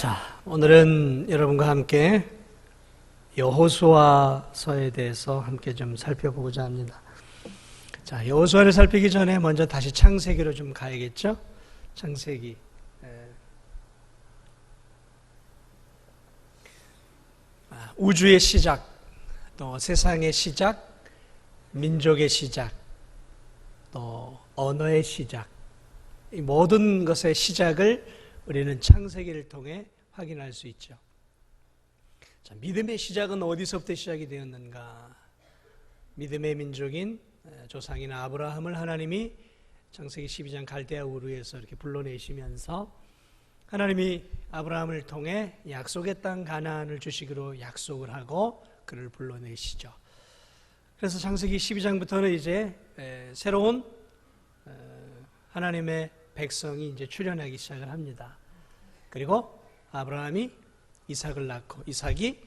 자, 오늘은 여러분과 함께 여호수아서에 대해서 함께 좀 살펴보고자 합니다. 자, 여호수아를 살피기 전에 먼저 다시 창세기로 좀 가야겠죠? 창세기. 우주의 시작, 또 세상의 시작, 민족의 시작, 또 언어의 시작, 이 모든 것의 시작을 우리는 창세기를 통해 확인할 수 있죠. 자, 믿음의 시작은 어디서부터 시작이 되었는가? 믿음의 민족인 조상인 아브라함을 하나님이 창세기 12장 갈대아 우르에서 이렇게 불러내시면서 하나님이 아브라함을 통해 약속의 땅 가나안을 주시기로 약속을 하고 그를 불러내시죠. 그래서 창세기 12장부터는 이제 새로운 하나님의 백성이 이제 출현하기 시작을 합니다. 그리고 아브라함이 이삭을 낳고 이삭이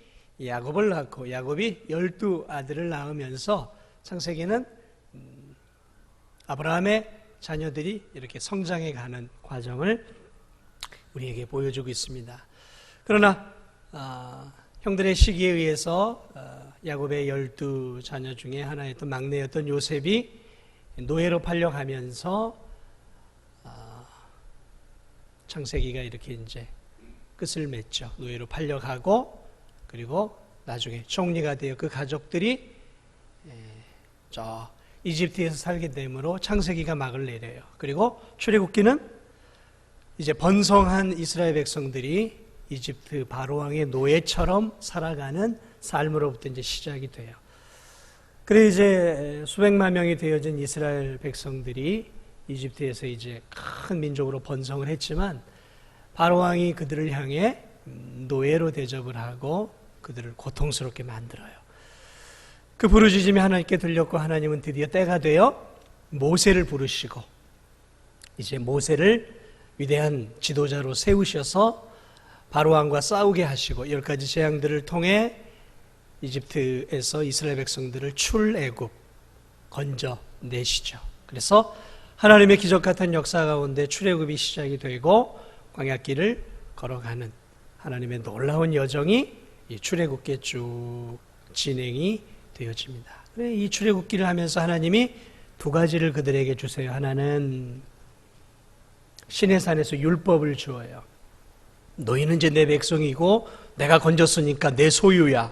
야곱을 낳고 야곱이 12아들을 낳으면서 창세기는 아브라함의 자녀들이 이렇게 성장해 가는 과정을 우리에게 보여주고 있습니다. 그러나 형들의 시기에 의해서 야곱의 12자녀 중에 하나였던 막내였던 요셉이 노예로 팔려가면서 창세기가 이렇게 이제 끝을 맺죠. 노예로 팔려가고 그리고 나중에 총리가 되어 그 가족들이 저 이집트에서 살게 되므로 창세기가 막을 내려요. 그리고 출애굽기는 이제 번성한 이스라엘 백성들이 이집트 바로왕의 노예처럼 살아가는 삶으로부터 이제 시작이 돼요. 그래 이제 수백만 명이 되어진 이스라엘 백성들이 이집트에서 이제 큰 민족으로 번성을 했지만 바로왕이 그들을 향해 노예로 대접을 하고 그들을 고통스럽게 만들어요. 그 부르짖음이 하나님께 들렸고 하나님은 드디어 때가 되어 모세를 부르시고 이제 모세를 위대한 지도자로 세우셔서 바로왕과 싸우게 하시고 10가지 재앙들을 통해 이집트에서 이스라엘 백성들을 출애굽 건져내시죠. 그래서 하나님의 기적 같은 역사 가운데 출애굽이 시작이 되고 광야길을 걸어가는 하나님의 놀라운 여정이 이 출애굽기에 쭉 진행이 되어집니다. 이 출애굽기를 하면서 하나님이 두 가지를 그들에게 주세요. 하나는 시내산에서 율법을 주어요. 너희는 이제 내 백성이고 내가 건졌으니까 내 소유야.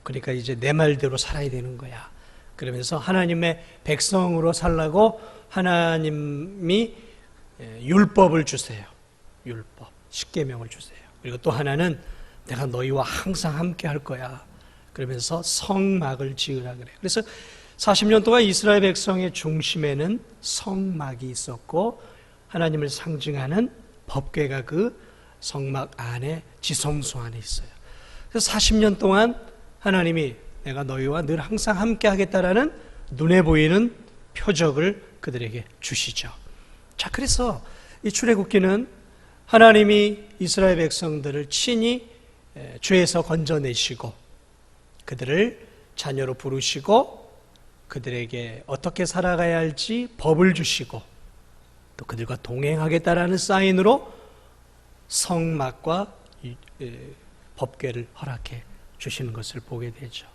그러니까 이제 내 말대로 살아야 되는 거야. 그러면서 하나님의 백성으로 살라고 하나님이 율법을 주세요. 율법, 십계명을 주세요. 그리고 또 하나는 내가 너희와 항상 함께 할 거야. 그러면서 성막을 지으라 그래요. 그래서 40년 동안 이스라엘 백성의 중심에는 성막이 있었고 하나님을 상징하는 법궤가 그 성막 안에 지성소 안에 있어요. 그래서 40년 동안 하나님이 내가 너희와 늘 항상 함께 하겠다라는 눈에 보이는 표적을 그들에게 주시죠. 자, 그래서 이 출애굽기는 하나님이 이스라엘 백성들을 친히 죄에서 건져내시고 그들을 자녀로 부르시고 그들에게 어떻게 살아가야 할지 법을 주시고 또 그들과 동행하겠다라는 사인으로 성막과 법궤를 허락해 주시는 것을 보게 되죠.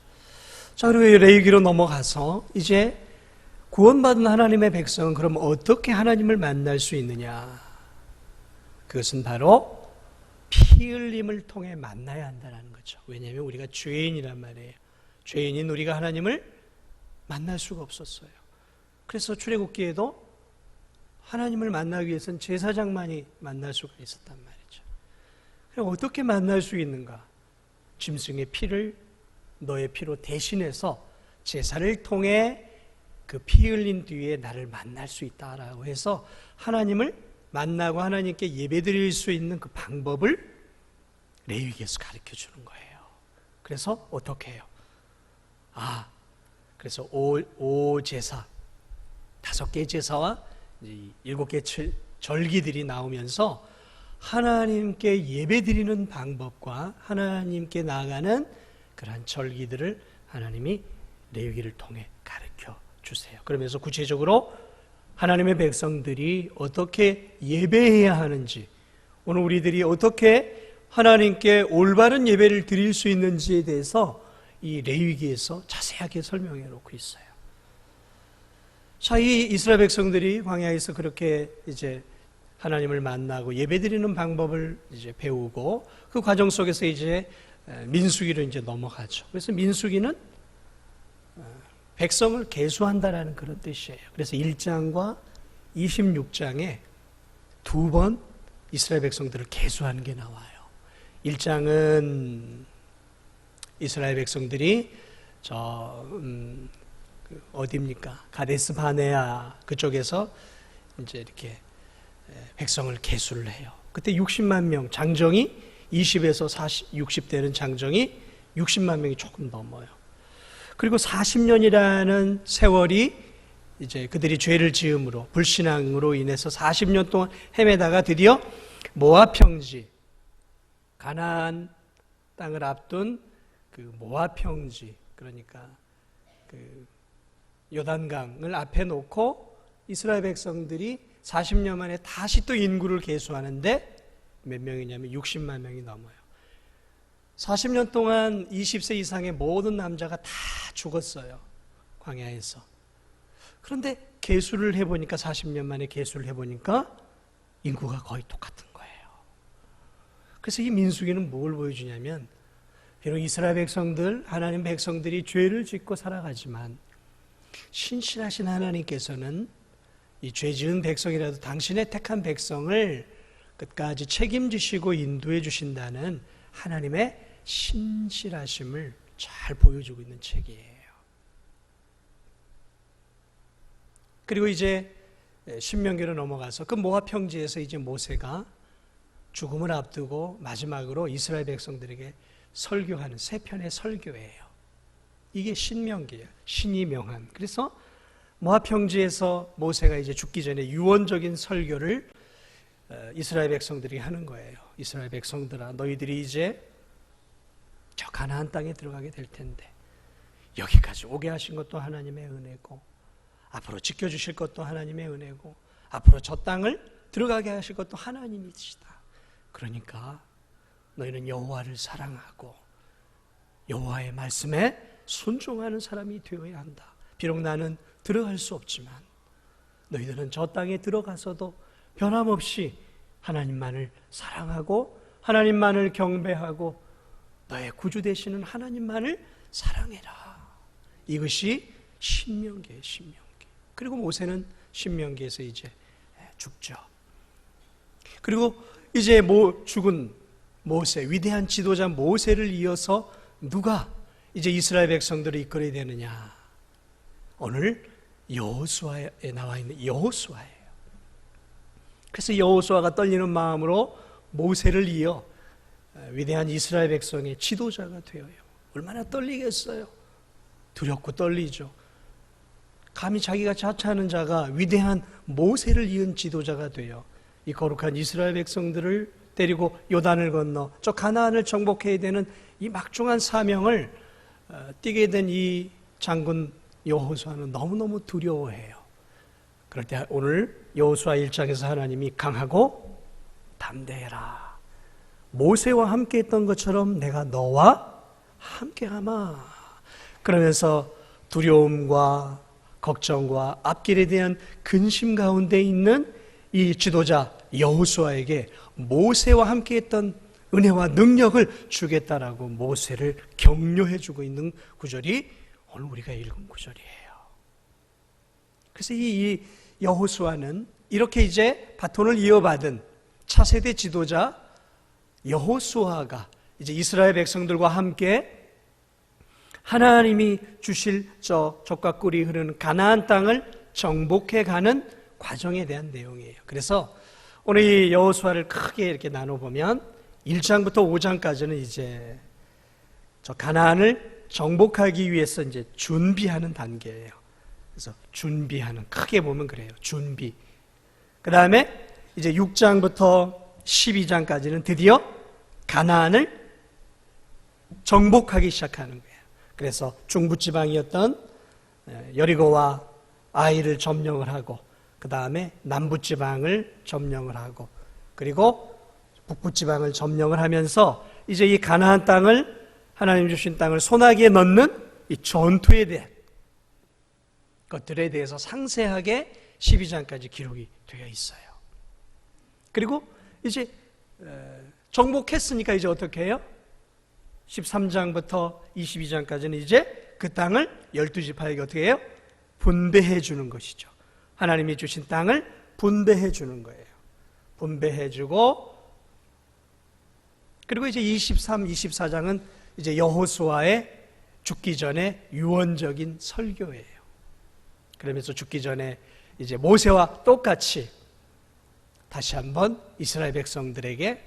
자, 그리고 레위기로 넘어가서 이제 구원받은 하나님의 백성은 그럼 어떻게 하나님을 만날 수 있느냐? 그것은 바로 피 흘림을 통해 만나야 한다는 거죠. 왜냐하면 우리가 죄인이란 말이에요. 죄인인 우리가 하나님을 만날 수가 없었어요. 그래서 출애굽기에도 하나님을 만나기 위해서는 제사장만이 만날 수가 있었단 말이죠. 그럼 어떻게 만날 수 있는가? 짐승의 피를 너의 피로 대신해서 제사를 통해 그 피 흘린 뒤에 나를 만날 수 있다라고 해서 하나님을 만나고 하나님께 예배드릴 수 있는 그 방법을 레위기에서 가르쳐 주는 거예요. 그래서 어떻게 해요? 그래서 오 제사, 5개 제사와 7개 절기들이 나오면서 하나님께 예배드리는 방법과 하나님께 나아가는 그러한 절기들을 하나님이 레위기를 통해 가르쳐 주세요. 그러면서 구체적으로 하나님의 백성들이 어떻게 예배해야 하는지, 오늘 우리들이 어떻게 하나님께 올바른 예배를 드릴 수 있는지에 대해서 이 레위기에서 자세하게 설명해 놓고 있어요. 자, 이 이스라엘 백성들이 광야에서 그렇게 이제 하나님을 만나고 예배드리는 방법을 이제 배우고 그 과정 속에서 이제 민수기로 이제 넘어가죠. 그래서 민수기는 백성을 계수한다라는 그런 뜻이에요. 그래서 1장과 26장에 두 번 이스라엘 백성들을 계수하는 게 나와요. 1장은 이스라엘 백성들이 어디입니까? 가데스 바네아 그쪽에서 이제 이렇게 백성을 계수를 해요. 그때 60만 명 장정이 20에서 40, 60대는 장정이 60만 명이 조금 넘어요. 그리고 40년이라는 세월이 이제 그들이 죄를 지음으로 불신앙으로 인해서 40년 동안 헤매다가 드디어 모압 평지 가나안 땅을 앞둔 그 모압 평지 그러니까 그 요단강을 앞에 놓고 이스라엘 백성들이 40년 만에 다시 또 인구를 계수하는데 몇 명이냐면 60만 명이 넘어요. 40년 동안 20세 이상의 모든 남자가 다 죽었어요. 광야에서. 그런데 계수를 해보니까 40년 만에 계수를 해보니까 인구가 거의 똑같은 거예요. 그래서 이 민수기는 뭘 보여주냐면 비록 이스라엘 백성들, 하나님 백성들이 죄를 짓고 살아가지만 신실하신 하나님께서는 이 죄 지은 백성이라도 당신의 택한 백성을 끝까지 책임지시고 인도해 주신다는 하나님의 신실하심을 잘 보여주고 있는 책이에요. 그리고 이제 신명기로 넘어가서 그 모압 평지에서 이제 모세가 죽음을 앞두고 마지막으로 이스라엘 백성들에게 설교하는 세 편의 설교예요. 이게 신명기예요. 신이 명한. 그래서 모압 평지에서 모세가 이제 죽기 전에 유언적인 설교를 이스라엘 백성들이 하는 거예요. 이스라엘 백성들아, 너희들이 이제 저 가나안 땅에 들어가게 될 텐데 여기까지 오게 하신 것도 하나님의 은혜고 앞으로 지켜주실 것도 하나님의 은혜고 앞으로 저 땅을 들어가게 하실 것도 하나님이시다. 그러니까 너희는 여호와를 사랑하고 여호와의 말씀에 순종하는 사람이 되어야 한다. 비록 나는 들어갈 수 없지만 너희들은 저 땅에 들어가서도 변함없이 하나님만을 사랑하고 하나님만을 경배하고 너의 구주 되시는 하나님만을 사랑해라. 이것이 신명기예요. 신명기. 그리고 모세는 신명기에서 이제 죽죠. 그리고 이제 죽은 모세, 위대한 지도자 모세를 이어서 누가 이제 이스라엘 백성들을 이끌어야 되느냐? 오늘 여호수아에 나와 있는 여호수아예요. 그래서 여호수아가 떨리는 마음으로 모세를 이어 위대한 이스라엘 백성의 지도자가 되어요. 얼마나 떨리겠어요? 두렵고 떨리죠. 감히 자기가 자처하는 자가 위대한 모세를 이은 지도자가 되어 이 거룩한 이스라엘 백성들을 데리고 요단을 건너 저 가나안을 정복해야 되는 이 막중한 사명을 띠게 된 이 장군 여호수아는 너무너무 두려워해요. 그럴 때 오늘 여호수아 1장에서 하나님이 강하고 담대해라. 모세와 함께 했던 것처럼 내가 너와 함께하마. 그러면서 두려움과 걱정과 앞길에 대한 근심 가운데 있는 이 지도자 여호수아에게 모세와 함께 했던 은혜와 능력을 주겠다라고 모세를 격려해 주고 있는 구절이 오늘 우리가 읽은 구절이에요. 그래서 이 여호수아는 이렇게 이제 바톤을 이어받은 차세대 지도자 여호수아가 이제 이스라엘 백성들과 함께 하나님이 주실 저 젖과 꿀이 흐르는 가나안 땅을 정복해 가는 과정에 대한 내용이에요. 그래서 오늘 이 여호수아를 크게 이렇게 나눠보면 1장부터 5장까지는 이제 저 가나안을 정복하기 위해서 이제 준비하는 단계예요. 그래서 준비하는, 크게 보면 그래요. 준비. 그 다음에 이제 6장부터 12장까지는 드디어 가나안을 정복하기 시작하는 거예요. 그래서 중부지방이었던 여리고와 아이를 점령을 하고 그 다음에 남부지방을 점령을 하고 그리고 북부 지방을 점령을 하면서 이제 이 가나안 땅을, 하나님 주신 땅을 소나기에 넣는 이 전투에 대한 것들에 대해서 상세하게 12장까지 기록이 되어 있어요. 그리고 이제 정복했으니까 이제 어떻게 해요? 13장부터 22장까지는 이제 그 땅을 12지파에게 어떻게 해요? 분배해 주는 것이죠. 하나님이 주신 땅을 분배해 주는 거예요. 분배해 주고, 그리고 이제 23, 24장은 이제 여호수아의 죽기 전에 유언적인 설교예요. 그러면서 죽기 전에 이제 모세와 똑같이 다시 한번 이스라엘 백성들에게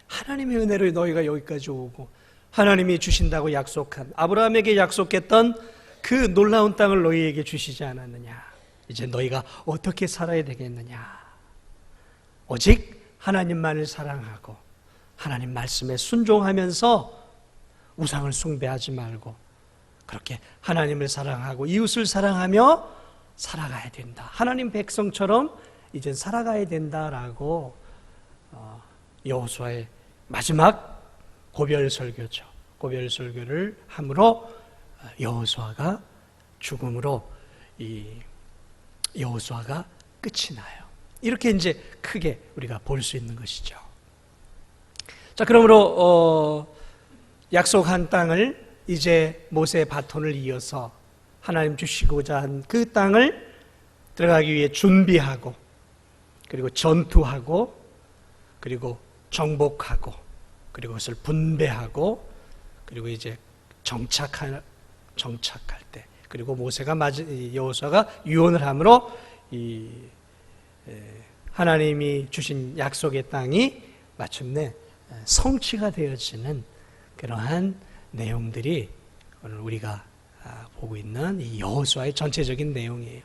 하나님의 은혜로 너희가 여기까지 오고 하나님이 주신다고 약속한, 아브라함에게 약속했던 그 놀라운 땅을 너희에게 주시지 않았느냐. 이제 너희가 어떻게 살아야 되겠느냐. 오직 하나님만을 사랑하고 하나님 말씀에 순종하면서 우상을 숭배하지 말고 그렇게 하나님을 사랑하고 이웃을 사랑하며 살아가야 된다. 하나님 백성처럼 이젠 살아가야 된다라고 여호수아의 마지막 고별 설교죠. 고별 설교를 함으로 여호수아가 죽음으로 이 여호수아가 끝이 나요. 이렇게 이제 크게 우리가 볼 수 있는 것이죠. 자, 그러므로 약속한 땅을 이제 모세의 바톤을 이어서 하나님 주시고자 한 그 땅을 들어가기 위해 준비하고, 그리고 전투하고, 그리고 정복하고, 그리고 그것을 분배하고, 그리고 이제 정착할 때, 그리고 모세가 여호수아가 유언을 함으로 이 하나님이 주신 약속의 땅이 마침내 성취가 되어지는 그러한 내용들이 오늘 우리가 보고 있는 이 여호수아의 전체적인 내용이에요.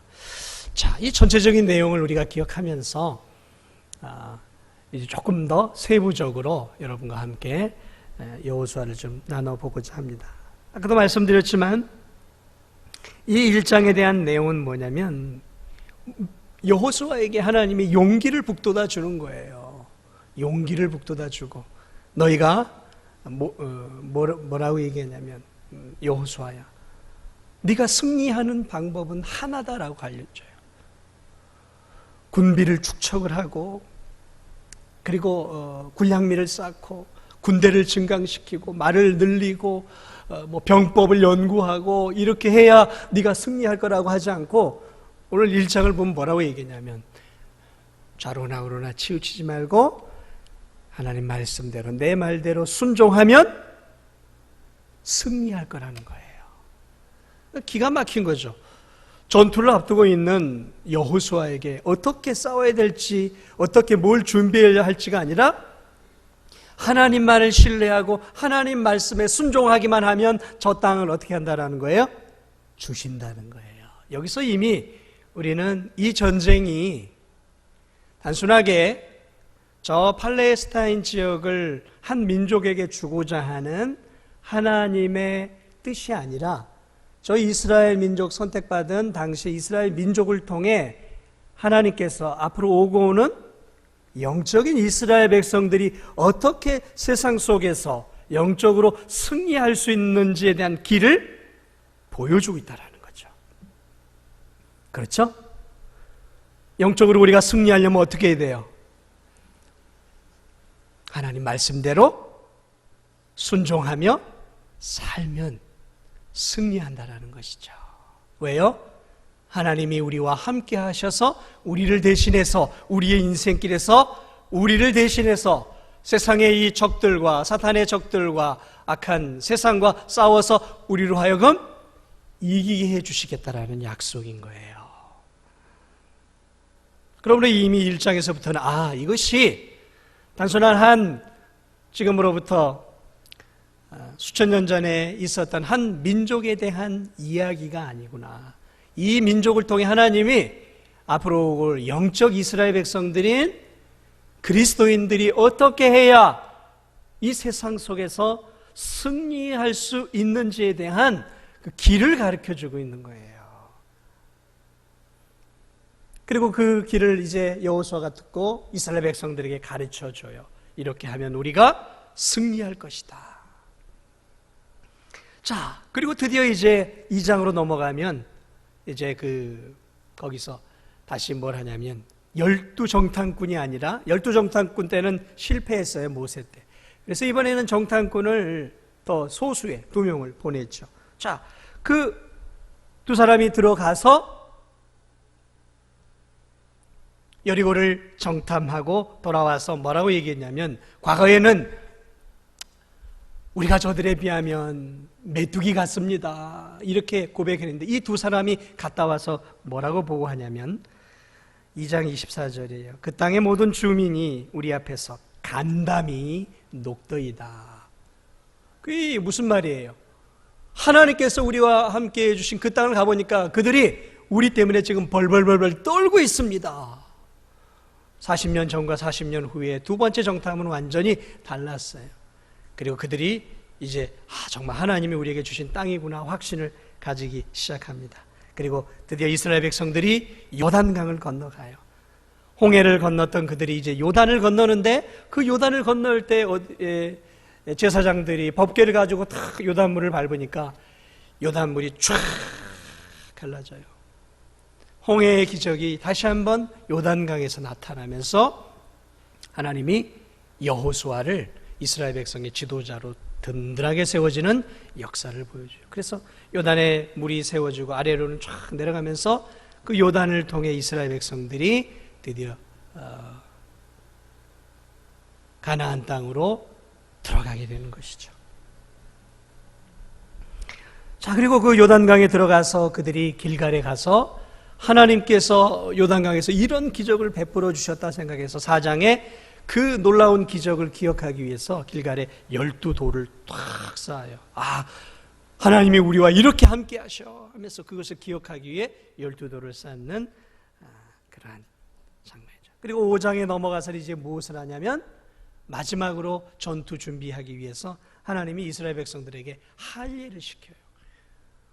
자, 이 전체적인 내용을 우리가 기억하면서 이제 조금 더 세부적으로 여러분과 함께 여호수아를 좀 나눠보고자 합니다. 아까도 말씀드렸지만 이 1장에 대한 내용은 뭐냐면 여호수아에게 하나님이 용기를 북돋아 주는 거예요. 용기를 북돋아 주고, 너희가 뭐라고 얘기했냐면, 여호수아야, 네가 승리하는 방법은 하나다라고 알려줘요. 군비를 축적을 하고, 그리고 군량미를 쌓고, 군대를 증강시키고, 말을 늘리고, 병법을 연구하고, 이렇게 해야 네가 승리할 거라고 하지 않고, 오늘 1장을 보면 뭐라고 얘기했냐면, 좌로나 우로나 치우치지 말고 하나님 말씀대로, 내 말대로 순종하면 승리할 거라는 거예요. 기가 막힌 거죠. 전투를 앞두고 있는 여호수아에게 어떻게 싸워야 될지, 어떻게 뭘 준비해야 할지가 아니라 하나님만을 신뢰하고 하나님 말씀에 순종하기만 하면 저 땅을 어떻게 한다라는 거예요? 주신다는 거예요. 여기서 이미 우리는 이 전쟁이 단순하게 저 팔레스타인 지역을 한 민족에게 주고자 하는 하나님의 뜻이 아니라 저 이스라엘 민족, 선택받은 당시 이스라엘 민족을 통해 하나님께서 앞으로 오고 오는 영적인 이스라엘 백성들이 어떻게 세상 속에서 영적으로 승리할 수 있는지에 대한 길을 보여주고 있다는 거죠. 그렇죠? 영적으로 우리가 승리하려면 어떻게 해야 돼요? 하나님 말씀대로 순종하며 살면 승리한다라는 것이죠. 왜요? 하나님이 우리와 함께 하셔서 우리를 대신해서, 우리의 인생길에서 우리를 대신해서 세상의 이 적들과, 사탄의 적들과 악한 세상과 싸워서 우리로 하여금 이기게 해주시겠다라는 약속인 거예요. 그러므로 이미 1장에서부터는 이것이 단순한 한 지금으로부터 수천 년 전에 있었던 한 민족에 대한 이야기가 아니구나. 이 민족을 통해 하나님이 앞으로 올 영적 이스라엘 백성들인 그리스도인들이 어떻게 해야 이 세상 속에서 승리할 수 있는지에 대한 그 길을 가르쳐주고 있는 거예요. 그리고 그 길을 이제 여호수아가 듣고 이스라엘 백성들에게 가르쳐 줘요. 이렇게 하면 우리가 승리할 것이다. 자, 그리고 드디어 이제 2장으로 넘어가면 이제 거기서 다시 뭘 하냐면 12정탐꾼이 아니라 12정탐꾼 때는 실패했어요. 모세 때. 그래서 이번에는 정탐꾼을 더 소수의 2명을 보냈죠. 자, 그 두 사람이 들어가서 여리고를 정탐하고 돌아와서 뭐라고 얘기했냐면, 과거에는 우리가 저들에 비하면 메뚜기 같습니다, 이렇게 고백했는데 이 두 사람이 갔다 와서 뭐라고 보고하냐면 2장 24절이에요. 그 땅의 모든 주민이 우리 앞에서 간담이 녹더이다. 그게 무슨 말이에요? 하나님께서 우리와 함께 해주신 그 땅을 가보니까 그들이 우리 때문에 지금 벌벌벌벌 떨고 있습니다. 40년 전과 40년 후에 두 번째 정탐은 완전히 달랐어요. 그리고 그들이 이제 정말 하나님이 우리에게 주신 땅이구나 확신을 가지기 시작합니다. 그리고 드디어 이스라엘 백성들이 요단강을 건너가요. 홍해를 건넜던 그들이 이제 요단을 건너는데, 그 요단을 건널 때 제사장들이 법궤를 가지고 탁 요단물을 밟으니까 요단물이 쫙 갈라져요. 홍해의 기적이 다시 한번 요단강에서 나타나면서 하나님이 여호수아를 이스라엘 백성의 지도자로 든든하게 세워지는 역사를 보여줘요. 그래서 요단에 물이 세워지고 아래로는 쫙 내려가면서 그 요단을 통해 이스라엘 백성들이 드디어 가나안 땅으로 들어가게 되는 것이죠. 자, 그리고 그 요단강에 들어가서 그들이 길갈에 가서 하나님께서 요단강에서 이런 기적을 베풀어 주셨다 생각해서 4장에 그 놀라운 기적을 기억하기 위해서 길갈에 12돌을 탁 쌓아요. 하나님이 우리와 이렇게 함께 하셔 하면서 그것을 기억하기 위해 12돌을 쌓는 그러한 장면이죠. 그리고 5장에 넘어가서 이제 무엇을 하냐면 마지막으로 전투 준비하기 위해서 하나님이 이스라엘 백성들에게 할례를 시켜요.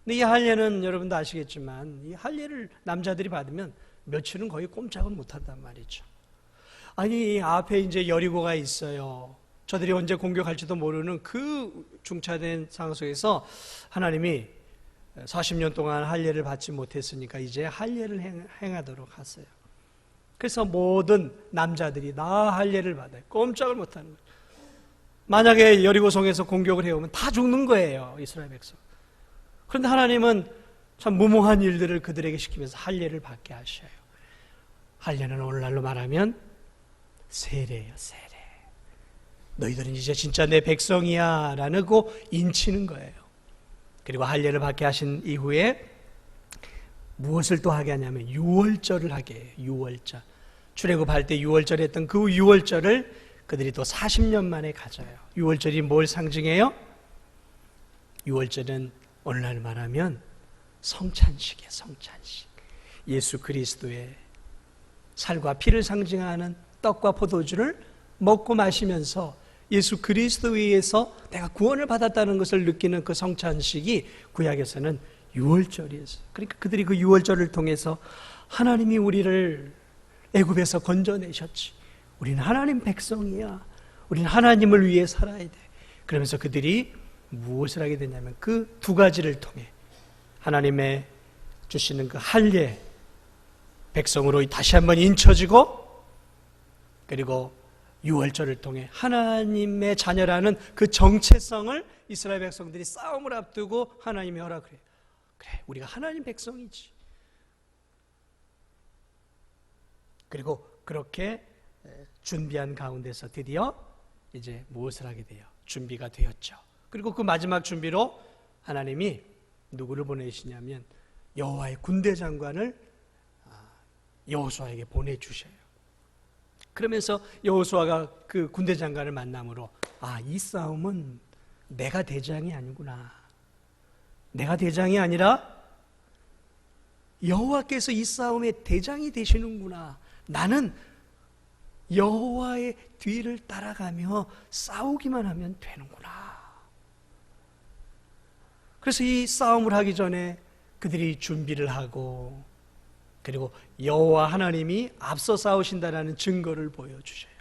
근데 이 할례는 여러분도 아시겠지만 이 할례를 남자들이 받으면 며칠은 거의 꼼짝을 못한단 말이죠. 아니, 앞에 이제 여리고가 있어요. 저들이 언제 공격할지도 모르는 그 중차된 상황 속에서 하나님이 40년 동안 할례를 받지 못했으니까 이제 할례를 행하도록 하세요. 그래서 모든 남자들이 다 할례를 받아요. 꼼짝을 못하는 거예요. 만약에 여리고성에서 공격을 해오면 다 죽는 거예요, 이스라엘 백성. 그런데 하나님은 참 무모한 일들을 그들에게 시키면서 할례를 받게 하셔요. 할례는 오늘날로 말하면 세례예요, 세례. 너희들은 이제 진짜 내 백성이야 라고 인치는 거예요. 그리고 할례를 받게 하신 이후에 무엇을 또 하게 하냐면 유월절을 하게 해요. 유월절. 출애굽할 때 유월절 했던 그 유월절을 그들이 또 40년 만에 가져요. 유월절이 뭘 상징해요? 유월절은 오늘날 말하면 성찬식이에요. 성찬식. 예수 그리스도의 살과 피를 상징하는 떡과 포도주를 먹고 마시면서 예수 그리스도에 의해서 내가 구원을 받았다는 것을 느끼는 그 성찬식이 구약에서는 유월절이었어요. 그러니까 그들이 그 유월절을 통해서 하나님이 우리를 애굽에서 건져내셨지, 우리는 하나님 백성이야, 우리는 하나님을 위해 살아야 돼. 그러면서 그들이 무엇을 하게 되냐면 그 두 가지를 통해 하나님의 주시는 그 할례, 백성으로 다시 한번 인쳐지고, 그리고 유월절을 통해 하나님의 자녀라는 그 정체성을 이스라엘 백성들이 싸움을 앞두고 하나님이 허락을 해요. 그래, 우리가 하나님 백성이지. 그리고 그렇게 준비한 가운데서 드디어 이제 무엇을 하게 돼요? 준비가 되었죠. 그리고 그 마지막 준비로 하나님이 누구를 보내시냐면 여호와의 군대 장관을 여호수아에게 보내주셔요. 그러면서 여호수아가 그 군대 장관을 만남으로 이 싸움은 내가 대장이 아니구나, 내가 대장이 아니라 여호와께서 이 싸움의 대장이 되시는구나, 나는 여호와의 뒤를 따라가며 싸우기만 하면 되는구나. 그래서 이 싸움을 하기 전에 그들이 준비를 하고, 그리고 여호와 하나님이 앞서 싸우신다라는 증거를 보여주셔요.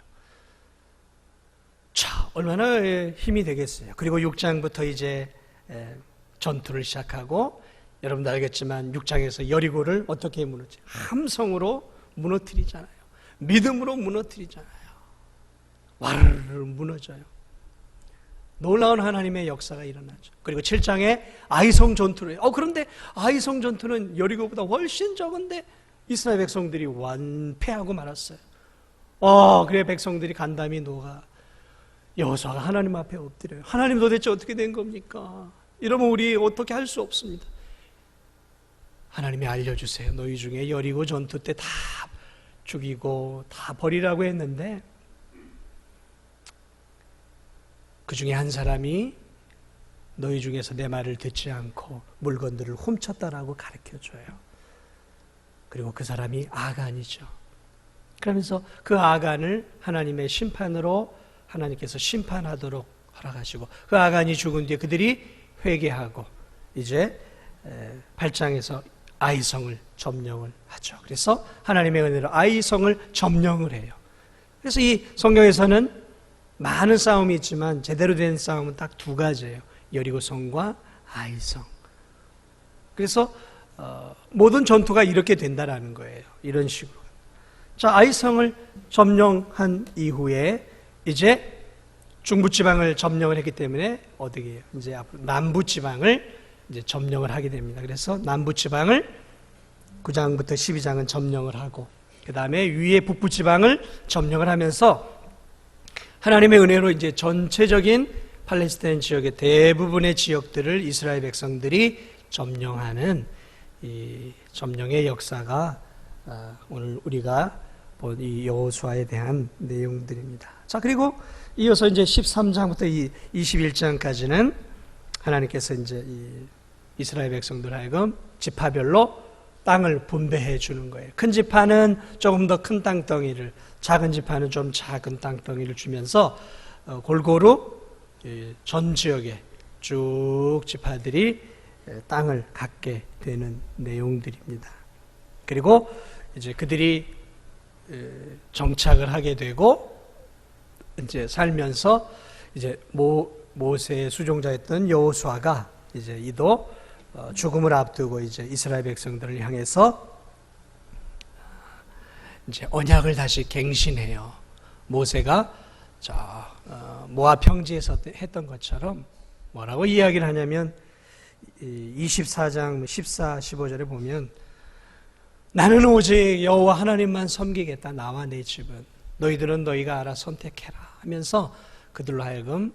자, 얼마나 힘이 되겠어요. 그리고 6장부터 이제 전투를 시작하고, 여러분도 알겠지만 6장에서 여리고를 어떻게 무너뜨려요? 함성으로 무너뜨리잖아요. 믿음으로 무너뜨리잖아요. 와르르 무너져요. 놀라운 하나님의 역사가 일어나죠. 그리고 7장에 아이성 전투를 해요. 그런데 아이성 전투는 여리고보다 훨씬 적은데 이스라엘 백성들이 완패하고 말았어요. 그래 백성들이 간담이 녹아 여호수아가 하나님 앞에 엎드려요. 하나님 도대체 어떻게 된 겁니까? 이러면 우리 어떻게 할 수 없습니다. 하나님이 알려주세요. 너희 중에 여리고 전투 때 다 죽이고 다 버리라고 했는데 그 중에 한 사람이 너희 중에서 내 말을 듣지 않고 물건들을 훔쳤다라고 가르쳐줘요. 그리고 그 사람이 아간이죠. 그러면서 그 아간을 하나님의 심판으로 하나님께서 심판하도록 허락하시고, 그 아간이 죽은 뒤에 그들이 회개하고 이제 8장에서 아이성을 점령을 하죠. 그래서 하나님의 은혜로 아이성을 점령을 해요. 그래서 이 성경에서는 많은 싸움이 있지만 제대로 된 싸움은 딱 두 가지예요. 여리고성과 아이성. 그래서 모든 전투가 이렇게 된다라는 거예요. 이런 식으로. 자, 아이성을 점령한 이후에 이제 중부지방을 점령을 했기 때문에 어떻게 해요? 이제 앞으로 남부지방을 이제 점령을 하게 됩니다. 그래서 남부지방을 9장부터 12장은 점령을 하고, 그 다음에 위에 북부지방을 점령을 하면서 하나님의 은혜로 이제 전체적인 팔레스타인 지역의 대부분의 지역들을 이스라엘 백성들이 점령하는 이 점령의 역사가 오늘 우리가 본 이 여호수아에 대한 내용들입니다. 자, 그리고 이어서 이제 13장부터 21장까지는 하나님께서 이제 이 이스라엘 백성들 하여금 지파별로 땅을 분배해 주는 거예요. 큰 지파는 조금 더 큰 땅덩이를, 작은 지파는 좀 작은 땅덩이를 주면서 골고루 전 지역에 쭉 지파들이 땅을 갖게 되는 내용들입니다. 그리고 이제 그들이 정착을 하게 되고 이제 살면서 이제 모세의 수종자였던 여호수아가 이제 이도 죽음을 앞두고 이제 이스라엘 백성들을 향해서 이제 언약을 다시 갱신해요. 모세가 모압 평지에서 했던 것처럼 뭐라고 이야기를 하냐면 24장 14, 15절에 보면 나는 오직 여호와 하나님만 섬기겠다. 나와 내 집은. 너희들은 너희가 알아 선택해라 하면서 그들로 하여금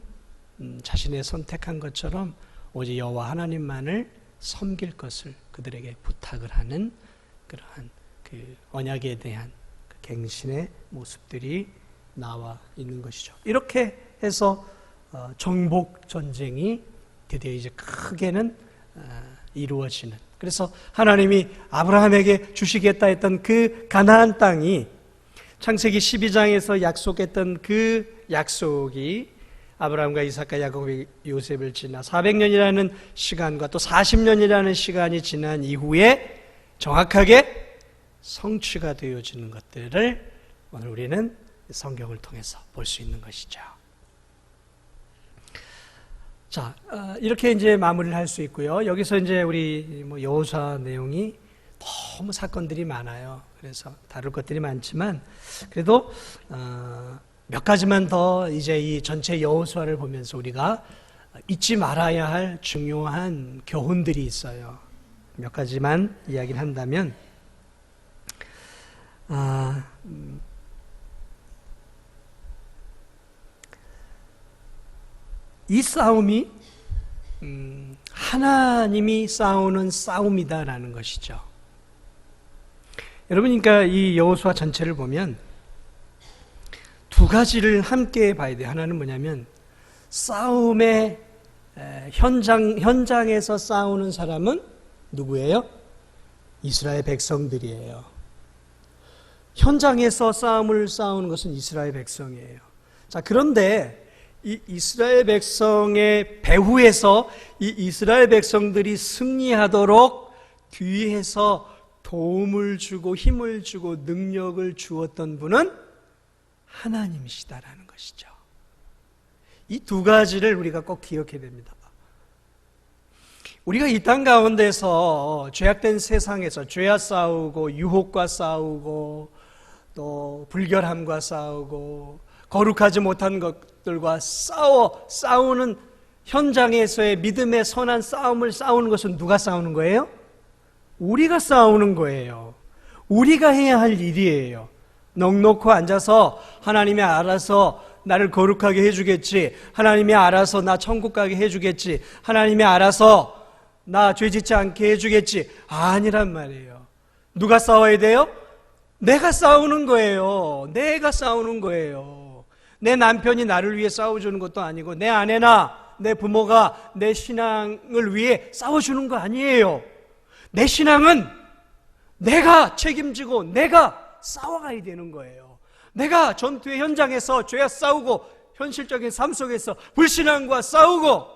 자신의 선택한 것처럼 오직 여호와 하나님만을 섬길 것을 그들에게 부탁을 하는 그러한 그 언약에 대한 그 갱신의 모습들이 나와 있는 것이죠. 이렇게 해서 정복 전쟁이 드디어 이제 크게는 이루어지는, 그래서 하나님이 아브라함에게 주시겠다 했던 그 가나안 땅이 창세기 12장에서 약속했던 그 약속이 아브라함과 이삭과 야곱이 요셉을 지나 400년이라는 시간과 또 40년이라는 시간이 지난 이후에 정확하게 성취가 되어지는 것들을 오늘 우리는 성경을 통해서 볼 수 있는 것이죠. 자, 이렇게 이제 마무리를 할 수 있고요. 여기서 이제 우리 여호수아 내용이 너무 사건들이 많아요. 그래서 다룰 것들이 많지만 그래도 몇 가지만 더 이제 이 전체 여호수아를 보면서 우리가 잊지 말아야 할 중요한 교훈들이 있어요. 몇 가지만 이야기를 한다면, 이 싸움이 하나님이 싸우는 싸움이다라는 것이죠. 여러분, 그러니까 이 여호수아 전체를 보면 두 가지를 함께 봐야 돼요. 하나는 뭐냐면 싸움의 현장에서 싸우는 사람은 누구예요? 이스라엘 백성들이에요. 현장에서 싸움을 싸우는 것은 이스라엘 백성이에요. 자, 그런데 이 이스라엘 백성의 배후에서 이 이스라엘 백성들이 승리하도록 뒤에서 도움을 주고 힘을 주고 능력을 주었던 분은 하나님이시다라는 것이죠. 이 두 가지를 우리가 꼭 기억해야 됩니다. 우리가 이 땅 가운데서 죄악된 세상에서 죄와 싸우고 유혹과 싸우고 또 불결함과 싸우고 거룩하지 못한 것들과 싸우는 현장에서의 믿음의 선한 싸움을 싸우는 것은 누가 싸우는 거예요? 우리가 싸우는 거예요. 우리가 해야 할 일이에요. 넋놓고 앉아서 하나님이 알아서 나를 거룩하게 해주겠지, 하나님이 알아서 나 천국 가게 해주겠지, 하나님이 알아서 나 죄짓지 않게 해주겠지, 아니란 말이에요. 누가 싸워야 돼요? 내가 싸우는 거예요. 내가 싸우는 거예요. 내 남편이 나를 위해 싸워주는 것도 아니고 내 아내나 내 부모가 내 신앙을 위해 싸워주는 거 아니에요. 내 신앙은 내가 책임지고 내가 싸워가야 되는 거예요. 내가 전투의 현장에서 죄와 싸우고 현실적인 삶 속에서 불신앙과 싸우고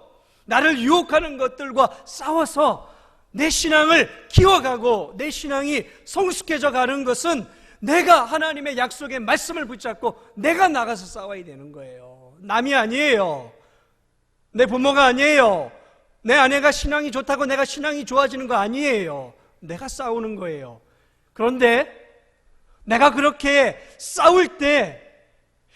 나를 유혹하는 것들과 싸워서 내 신앙을 키워가고 내 신앙이 성숙해져 가는 것은 내가 하나님의 약속의 말씀을 붙잡고 내가 나가서 싸워야 되는 거예요. 남이 아니에요. 내 부모가 아니에요. 내 아내가 신앙이 좋다고 내가 신앙이 좋아지는 거 아니에요. 내가 싸우는 거예요. 그런데 내가 그렇게 싸울 때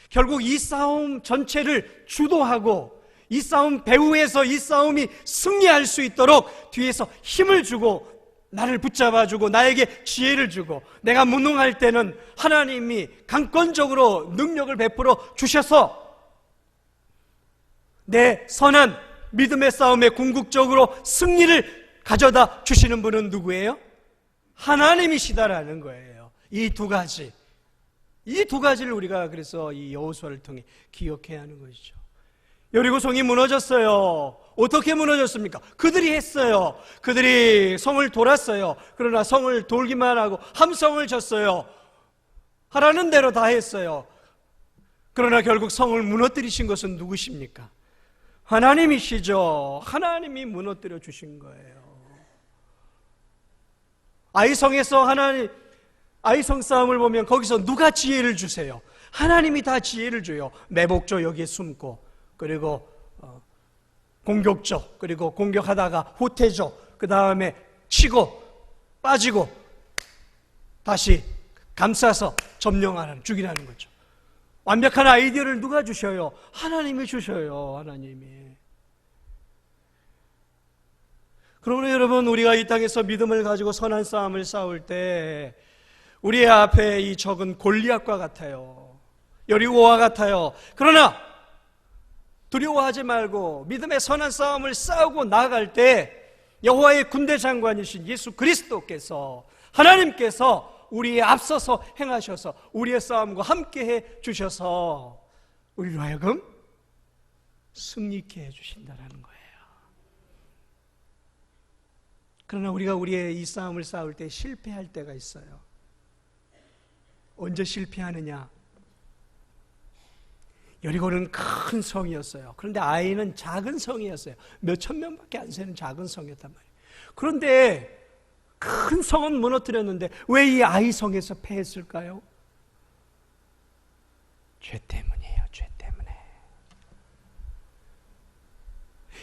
결국 이 싸움 전체를 주도하고 이 싸움 배후에서 이 싸움이 승리할 수 있도록 뒤에서 힘을 주고 나를 붙잡아주고 나에게 지혜를 주고 내가 무능할 때는 하나님이 강권적으로 능력을 베풀어 주셔서 내 선한 믿음의 싸움에 궁극적으로 승리를 가져다 주시는 분은 누구예요? 하나님이시다라는 거예요. 이 두 가지를 우리가 그래서 이 여호수아를 통해 기억해야 하는 것이죠. 여리고성이 무너졌어요. 어떻게 무너졌습니까? 그들이 했어요. 그들이 성을 돌았어요. 그러나 성을 돌기만 하고 함성을 쳤어요. 하라는 대로 다 했어요. 그러나 결국 성을 무너뜨리신 것은 누구십니까? 하나님이시죠. 하나님이 무너뜨려 주신 거예요. 아이성에서 아이성 싸움을 보면 거기서 누가 지혜를 주세요? 하나님이 다 지혜를 줘요. 매복조 여기에 숨고, 그리고 공격조, 그리고 공격하다가 후퇴조, 그 다음에 치고 빠지고 다시 감싸서 점령하는, 죽이라는 거죠. 완벽한 아이디어를 누가 주셔요? 하나님이 주셔요. 하나님이. 그러므로 여러분, 우리가 이 땅에서 믿음을 가지고 선한 싸움을 싸울 때 우리의 앞에 이 적은 골리앗과 같아요. 여리고와 같아요. 그러나 두려워하지 말고 믿음의 선한 싸움을 싸우고 나아갈 때 여호와의 군대 장관이신 예수 그리스도께서, 하나님께서 우리에 앞서서 행하셔서 우리의 싸움과 함께해 주셔서 우리로 하여금 승리케 해주신다는 거예요. 그러나 우리가 우리의 이 싸움을 싸울 때 실패할 때가 있어요. 언제 실패하느냐? 여리고는 큰 성이었어요. 그런데 아이는 작은 성이었어요. 몇천 명밖에 안 되는 작은 성이었단 말이에요. 그런데 큰 성은 무너뜨렸는데 왜 이 아이 성에서 패했을까요? 죄 때문이에요. 죄 때문에.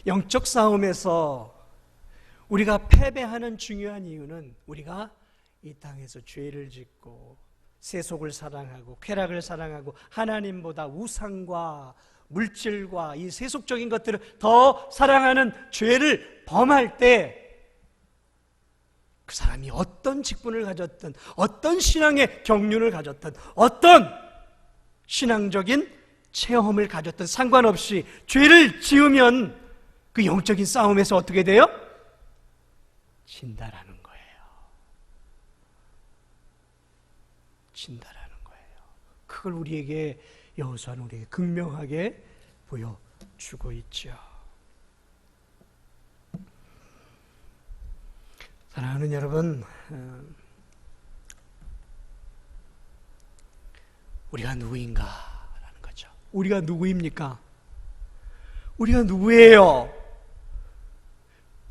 영적 싸움에서 우리가 패배하는 중요한 이유는 우리가 이 땅에서 죄를 짓고 세속을 사랑하고 쾌락을 사랑하고 하나님보다 우상과 물질과 이 세속적인 것들을 더 사랑하는 죄를 범할 때 그 사람이 어떤 직분을 가졌든 어떤 신앙의 경륜을 가졌든 어떤 신앙적인 체험을 가졌든 상관없이 죄를 지으면 그 영적인 싸움에서 어떻게 돼요? 진다라는 거예요. 진다라는 거예요. 그걸 우리에게 여호수아는 우리에게 극명하게 보여주고 있죠. 사랑하는 여러분, 우리가 누구인가라는 거죠. 우리가 누구입니까? 우리가 누구예요?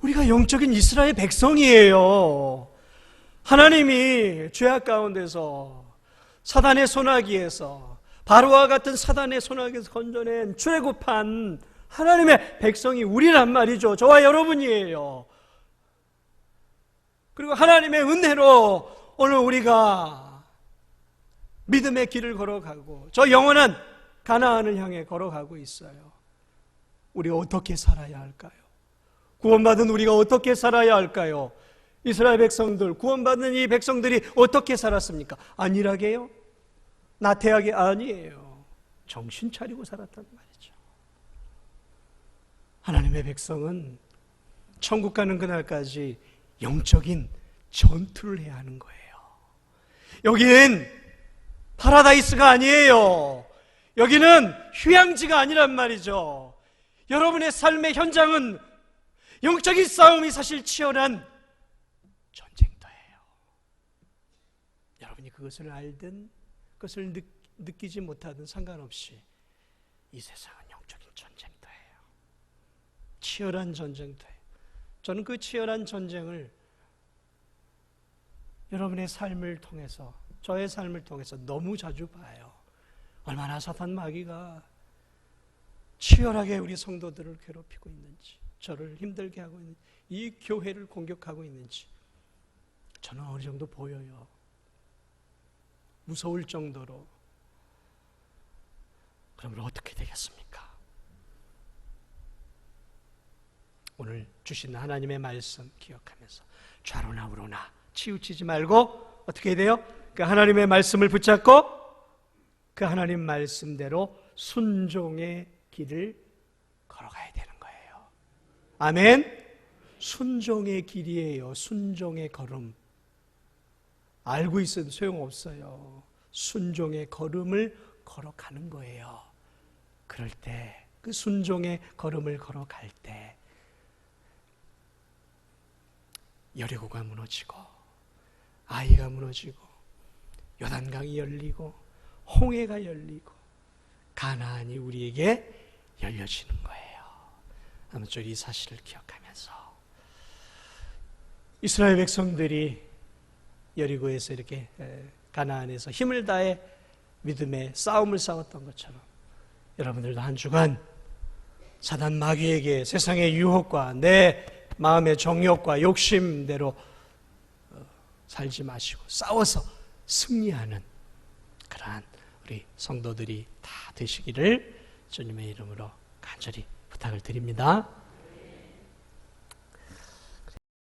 우리가 영적인 이스라엘 백성이에요. 하나님이 죄악 가운데서 사단의 소나기에서 바로와 같은 사단의 소나기에서 건져낸 출애굽한 하나님의 백성이 우리란 말이죠. 저와 여러분이에요. 그리고 하나님의 은혜로 오늘 우리가 믿음의 길을 걸어가고 저 영원한 가나안을 향해 걸어가고 있어요. 우리가 어떻게 살아야 할까요? 구원받은 우리가 어떻게 살아야 할까요? 이스라엘 백성들, 구원받은 이 백성들이 어떻게 살았습니까? 안일하게요? 나태하게? 아니에요. 정신 차리고 살았단 말이죠. 하나님의 백성은 천국 가는 그날까지 영적인 전투를 해야 하는 거예요. 여기는 파라다이스가 아니에요. 여기는 휴양지가 아니란 말이죠. 여러분의 삶의 현장은 영적인 싸움이 사실 치열한 전쟁터예요. 여러분이 그것을 알든 그것을 느끼지 못하든 상관없이 이 세상은 영적인 전쟁터예요. 치열한 전쟁터예요. 저는 그 치열한 전쟁을 여러분의 삶을 통해서, 저의 삶을 통해서 너무 자주 봐요. 얼마나 사탄 마귀가 치열하게 우리 성도들을 괴롭히고 있는지, 저를 힘들게 하고 있는지, 이 교회를 공격하고 있는지 저는 어느 정도 보여요. 무서울 정도로. 그러면 어떻게 되겠습니까? 오늘 주신 하나님의 말씀 기억하면서 좌로나 우로나 치우치지 말고 어떻게 해야 돼요? 그 하나님의 말씀을 붙잡고 그 하나님 말씀대로 순종의 길을 걸어가야 되는 거예요. 아멘. 순종의 길이에요. 순종의 걸음. 알고 있어도 소용없어요. 순종의 걸음을 걸어가는 거예요. 그럴 때, 그 순종의 걸음을 걸어갈 때 여리고가 무너지고 아이가 무너지고 요단강이 열리고 홍해가 열리고 가나안이 우리에게 열려지는 거예요. 아무쪼록 이 사실을 기억하면서 이스라엘 백성들이 여리고에서 이렇게 가나안에서 힘을 다해 믿음의 싸움을 싸웠던 것처럼 여러분들도 한 주간 사단 마귀에게 세상의 유혹과 내 마음의 정욕과 욕심대로 살지 마시고 싸워서 승리하는 그러한 우리 성도들이 다 되시기를 주님의 이름으로 간절히 부탁을 드립니다.